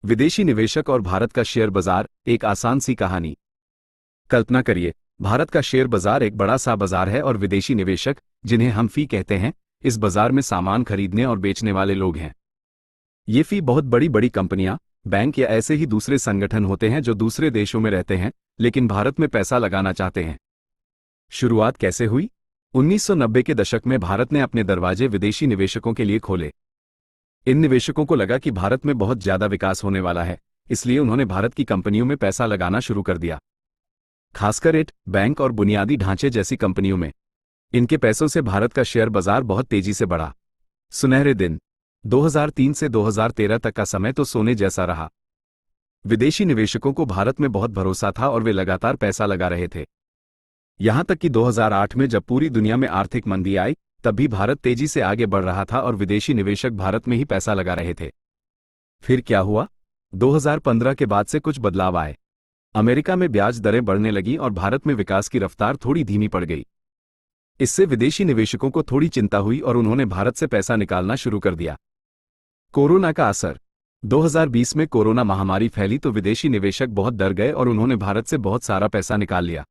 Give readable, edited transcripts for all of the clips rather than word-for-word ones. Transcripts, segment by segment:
विदेशी निवेशक और भारत का शेयर बाजार, एक आसान सी कहानी। कल्पना करिए, भारत का शेयर बाजार एक बड़ा सा बाजार है और विदेशी निवेशक, जिन्हें हम फी कहते हैं, इस बाजार में सामान खरीदने और बेचने वाले लोग हैं। ये फी बहुत बड़ी बड़ी कंपनियां, बैंक या ऐसे ही दूसरे संगठन होते हैं जो दूसरे देशों में रहते हैं लेकिन भारत में पैसा लगाना चाहते हैं। शुरुआत कैसे हुई? 1990 के दशक में भारत ने अपने दरवाजे विदेशी निवेशकों के लिए खोले। इन निवेशकों को लगा कि भारत में बहुत ज्यादा विकास होने वाला है, इसलिए उन्होंने भारत की कंपनियों में पैसा लगाना शुरू कर दिया, खासकर एट, बैंक और बुनियादी ढांचे जैसी कंपनियों में। इनके पैसों से भारत का शेयर बाजार बहुत तेजी से बढ़ा। सुनहरे दिन 2003 से 2013 तक का समय तो सोने जैसा रहा। विदेशी निवेशकों को भारत में बहुत भरोसा था और वे लगातार पैसा लगा रहे थे। यहां तक कि 2008 में जब पूरी दुनिया में आर्थिक मंदी आई, तब भी भारत तेजी से आगे बढ़ रहा था और विदेशी निवेशक भारत में ही पैसा लगा रहे थे। फिर क्या हुआ? 2015 के बाद से कुछ बदलाव आए। अमेरिका में ब्याज दरें बढ़ने लगी और भारत में विकास की रफ्तार थोड़ी धीमी पड़ गई। इससे विदेशी निवेशकों को थोड़ी चिंता हुई और उन्होंने भारत से पैसा निकालना शुरू कर दिया। कोरोना का असर। 2020 में कोरोना महामारी फैली तो विदेशी निवेशक बहुत डर गए और उन्होंने भारत से बहुत सारा पैसा निकाल लिया।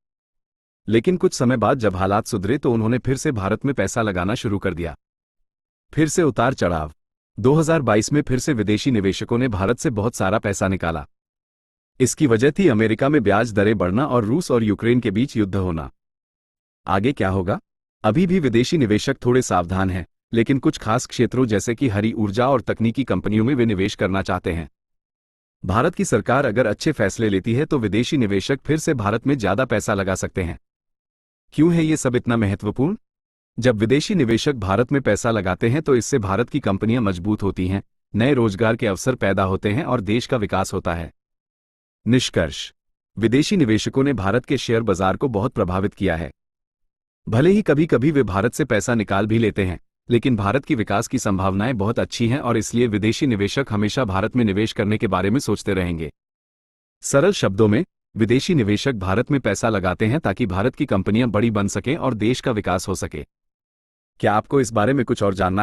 लेकिन कुछ समय बाद जब हालात सुधरे तो उन्होंने फिर से भारत में पैसा लगाना शुरू कर दिया। फिर से उतार चढ़ाव। 2022 में फिर से विदेशी निवेशकों ने भारत से बहुत सारा पैसा निकाला। इसकी वजह थी अमेरिका में ब्याज दरें बढ़ना और रूस और यूक्रेन के बीच युद्ध होना। आगे क्या होगा? अभी भी विदेशी निवेशक थोड़े सावधान हैं, लेकिन कुछ खास क्षेत्रों जैसे कि हरी ऊर्जा और तकनीकी कंपनियों में वे निवेश करना चाहते हैं। भारत की सरकार अगर अच्छे फैसले लेती है तो विदेशी निवेशक फिर से भारत में ज्यादा पैसा लगा सकते हैं। क्यों है ये सब इतना महत्वपूर्ण? जब विदेशी निवेशक भारत में पैसा लगाते हैं तो इससे भारत की कंपनियां मजबूत होती हैं, नए रोजगार के अवसर पैदा होते हैं और देश का विकास होता है। निष्कर्ष: विदेशी निवेशकों ने भारत के शेयर बाजार को बहुत प्रभावित किया है। भले ही कभी कभी वे भारत से पैसा निकाल भी लेते हैं, लेकिन भारत की विकास की संभावनाएं बहुत अच्छी हैं और इसलिए विदेशी निवेशक हमेशा भारत में निवेश करने के बारे में सोचते रहेंगे। सरल शब्दों में, विदेशी निवेशक भारत में पैसा लगाते हैं ताकि भारत की कंपनियां बड़ी बन सकें और देश का विकास हो सके। क्या आपको इस बारे में कुछ और जानना